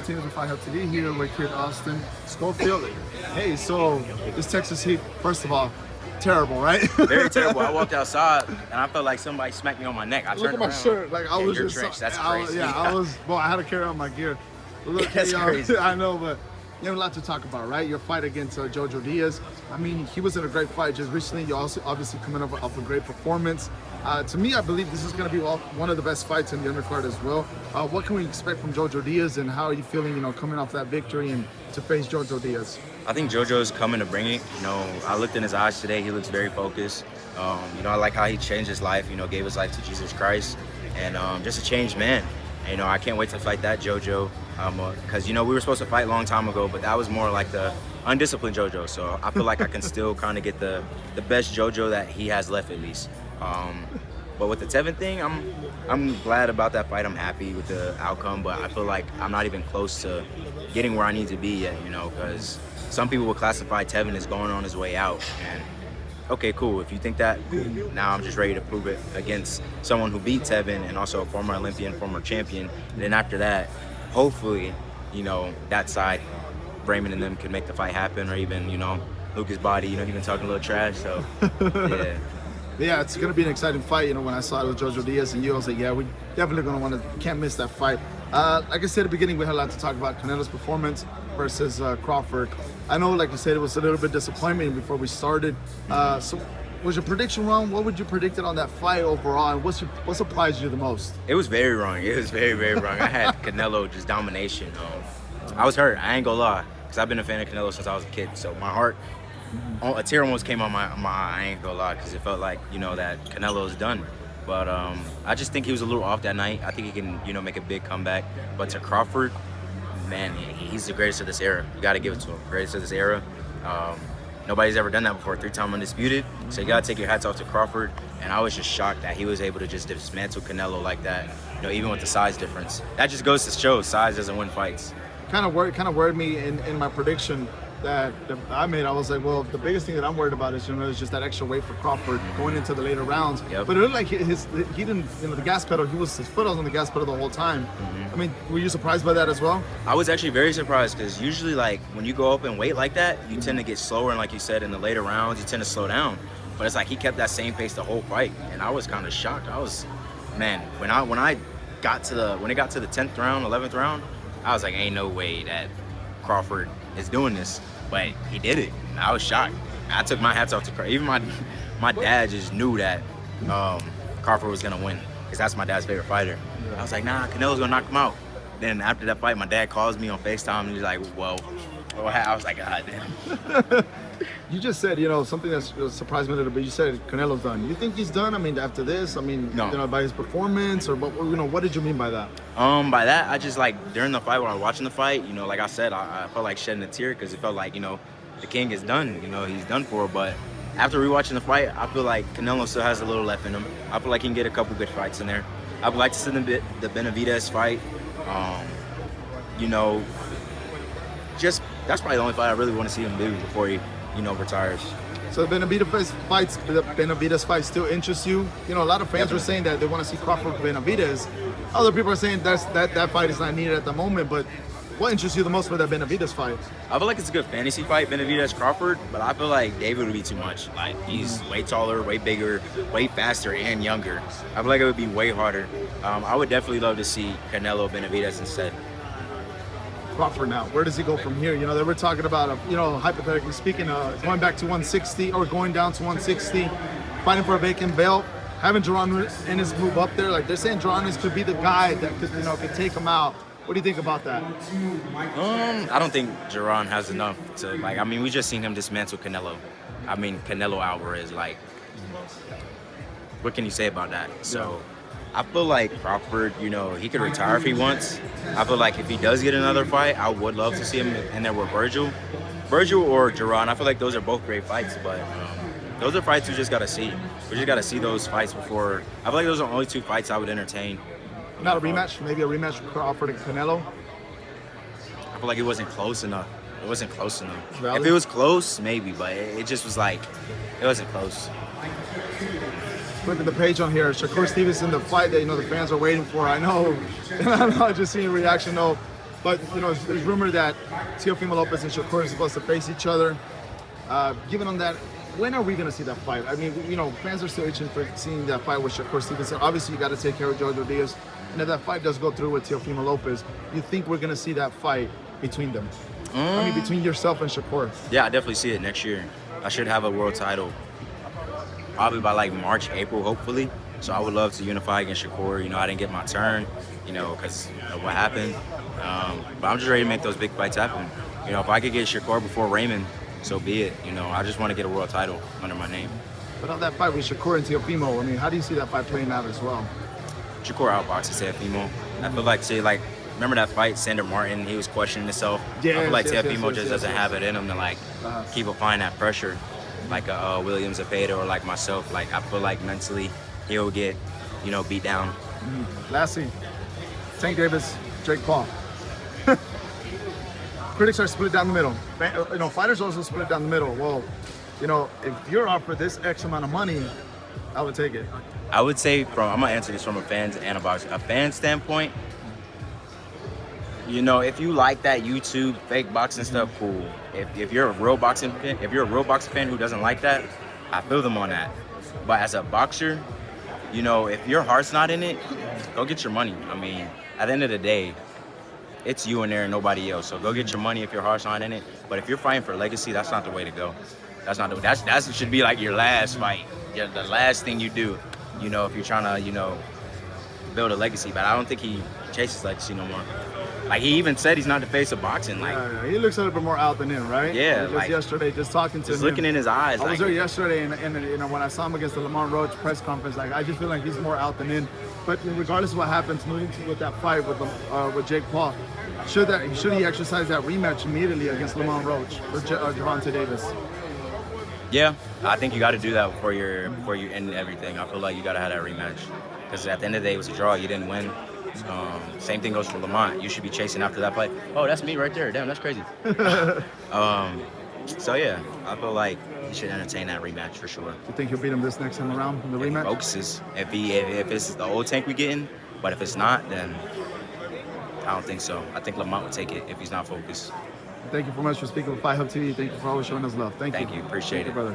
Fight Teams with Fight Hub TV here with Kid Austin Schofield. Hey, so this Texas heat, first of all, terrible, right? Very terrible. I walked outside and I felt like somebody smacked me on my neck. I Look turned at my around. shirt. Like I was you're just drenched. That's crazy. crazy. I had to carry on my gear. Look, That's crazy. I know, but you have a lot to talk about, right? Your fight against Jojo Diaz. I mean, he was in a great fight just recently. You also obviously coming off a great performance. To me, I believe this is going to be one of the best fights in the undercard as well. What can we expect from Jojo Diaz, and how are you feeling, coming off that victory and to face Jojo Diaz? I think Jojo's coming to bring it. I looked in his eyes today. He looks very focused. I like how he changed his life, gave his life to Jesus Christ, and just a changed man. And, I can't wait to fight that Jojo, because, we were supposed to fight a long time ago, but that was more like the undisciplined Jojo. So I feel like I can still kind of get the best Jojo that he has left, at least. But with the Tevin thing, I'm glad about that fight. I'm happy with the outcome, but I feel like I'm not even close to getting where I need to be yet, because some people will classify Tevin as going on his way out. And okay, cool. If you think that, cool. Now I'm just ready to prove it against someone who beat Tevin and also a former Olympian, former champion. And then after that, hopefully, that side, Raymond and them can make the fight happen, or even, Lucas Body, he been talking a little trash, so yeah. Yeah, it's going to be an exciting fight. When I saw it with Jojo Diaz and you, I was like, yeah, we definitely going to can't miss that fight. Like I said at the beginning, we had a lot to talk about Canelo's performance versus Crawford. I know, like you said, it was a little bit disappointing before we started. So was your prediction wrong? What would you predict on that fight overall? And what surprised you the most? It was very wrong. It was very, very wrong. I had Canelo just domination. I was hurt. I ain't gonna lie, because I've been a fan of Canelo since I was a kid. So my heart, a tear almost came on my eye. I ain't gonna lie, because it felt like, that Canelo is done. But I just think he was a little off that night. I think he can, make a big comeback. But to Crawford, man, he's the greatest of this era. You got to give it to him. Greatest of this era. Nobody's ever done that before. 3-time undisputed. So you got to take your hats off to Crawford. And I was just shocked that he was able to just dismantle Canelo like that. Even with the size difference. That just goes to show size doesn't win fights. Kind of worried me in my prediction that I made. I was like, well, the biggest thing that I'm worried about is, is just that extra weight for Crawford going into the later rounds. Yep. But it looked like he didn't, the gas pedal, his foot was on the gas pedal the whole time. I mean, were you surprised by that as well? I was actually very surprised, because usually, like, when you go up and weight like that, you tend to get slower, and like you said, in the later rounds, you tend to slow down. But it's like he kept that same pace the whole fight, and I was kind of shocked. Man, when it got to the 10th round, 11th round, I was like, ain't no way that Crawford is doing this. But he did it. And I was shocked. I took my hats off to Crawford. Even my dad just knew that Crawford was gonna win, because that's my dad's favorite fighter. I was like, nah, Canelo's gonna knock him out. Then after that fight, my dad calls me on FaceTime and he's like, well, I was like, God damn. You just said, something that surprised me a little bit. You said Canelo's done. You think he's done? I mean, after this, No. By his performance, or what did you mean by that? By that, I just, like, during the fight, when I was watching the fight, like I said, I felt like shedding a tear, because it felt like, the king is done. He's done for. But after rewatching the fight, I feel like Canelo still has a little left in him. I feel like he can get a couple good fights in there. I would like to see the Benavidez fight. Just that's probably the only fight I really want to see him do before he, retires. So the Benavidez fight still interests you? A lot of fans were saying that they want to see Crawford Benavidez. Other people are saying that fight is not needed at the moment. But what interests you the most for that Benavidez fight? I feel like it's a good fantasy fight, Benavidez-Crawford, but I feel like David would be too much. Like, he's way taller, way bigger, way faster, and younger. I feel like it would be way harder. I would definitely love to see Canelo Benavidez instead. Crawford now, where does he go from here? They were talking about, hypothetically speaking, going back to 160 or going down to 160, fighting for a vacant belt, having Jaron Ennis move up there. Like, they're saying Jaron Ennis could be the guy that could take him out. What do you think about that? I don't think Jaron has enough to, we just seen him dismantle Canelo. Canelo Alvarez, what can you say about that? So I feel like Crawford, he could retire if he wants. I feel like if he does get another fight, I would love to see him in there with Virgil or Jaron. I feel like those are both great fights, but those are fights we just got to see. We just got to see those fights before. I feel like those are the only two fights I would entertain. Not a rematch? Maybe a rematch with Crawford and Canelo? I feel like it wasn't close enough. It wasn't close enough. Valid? If it was close, maybe, but it just was like, it wasn't close. Look at the page on here. Shakur Stevenson, the fight that the fans are waiting for. I know. I just seen your reaction though. But you know, there's rumor that Teofimo Lopez and Shakur are supposed to face each other. Given on that, when are we going to see that fight? I mean, you know, fans are still itching for seeing that fight with Shakur Stevenson. Obviously, you got to take care of Jojo Diaz. And if that fight does go through with Teofimo Lopez, you think we're going to see that fight between them? I mean, between yourself and Shakur. Yeah, I definitely see it next year. I should have a world title probably by like March, April, hopefully. So I would love to unify against Shakur. You know, I didn't get my turn, you know, because of what happened. But I'm just ready to make those big fights happen. You know, if I could get Shakur before Raymond, so be it. You know, I just want to get a world title under my name. But on that fight with Shakur and Teofimo, I mean, how do you see that fight playing out as well? Shakur outboxes Teofimo. I feel like, remember that fight, Sander Martin, he was questioning himself. Yes, I feel like Teofimo yes, just doesn't have it in him to like keep applying that pressure, like a Williams Zepeda or like myself. Like I feel like mentally he'll get, you know, beat down. Lastly, Tank Davis, Jake Paul. Critics are split down the middle. You know, fighters also split down the middle. Well, you know, if you're offered this X amount of money, I would take it. I would say I'm gonna answer this from a fan and a fan standpoint. You know, if you like that YouTube fake boxing stuff, cool. If you're a real boxing fan, who doesn't like that, I feel them on that. But as a boxer, you know, if your heart's not in it, go get your money. I mean, at the end of the day, it's you in there and nobody else. So go get your money if your heart's not in it. But if you're fighting for legacy, that's not the way to go. That should be like your last fight. Yeah, the last thing you do. You know, if you're trying to, you know, build a legacy. But I don't think he chases legacy no more. Like, he even said he's not the face of boxing. Like, he looks a little bit more out than in, right? Yeah. Just like, yesterday, just talking to him. Just looking in his eyes. I was there yesterday, and you know, when I saw him against the Lamont Roach press conference, like, I just feel like he's more out than in. But regardless of what happens, moving with that fight with Jake Paul, should he exercise that rematch immediately against Lamont Roach or Gervonta Davis? Yeah, I think you got to do that before you end everything. I feel like you got to have that rematch, because at the end of the day, it was a draw. You didn't win. Same thing goes for Lamont. You should be chasing after that fight. Oh, that's me right there. Damn, that's crazy. So yeah, I feel like he should entertain that rematch for sure. You think he'll beat him this next time around in the rematch? He focuses. If it's the old Tank we getting, but if it's not, then I don't think so. I think Lamont would take it if he's not focused. Thank you very much for speaking with Fight Hub TV. Thank you for always showing us love. Thank you. Appreciate it, brother.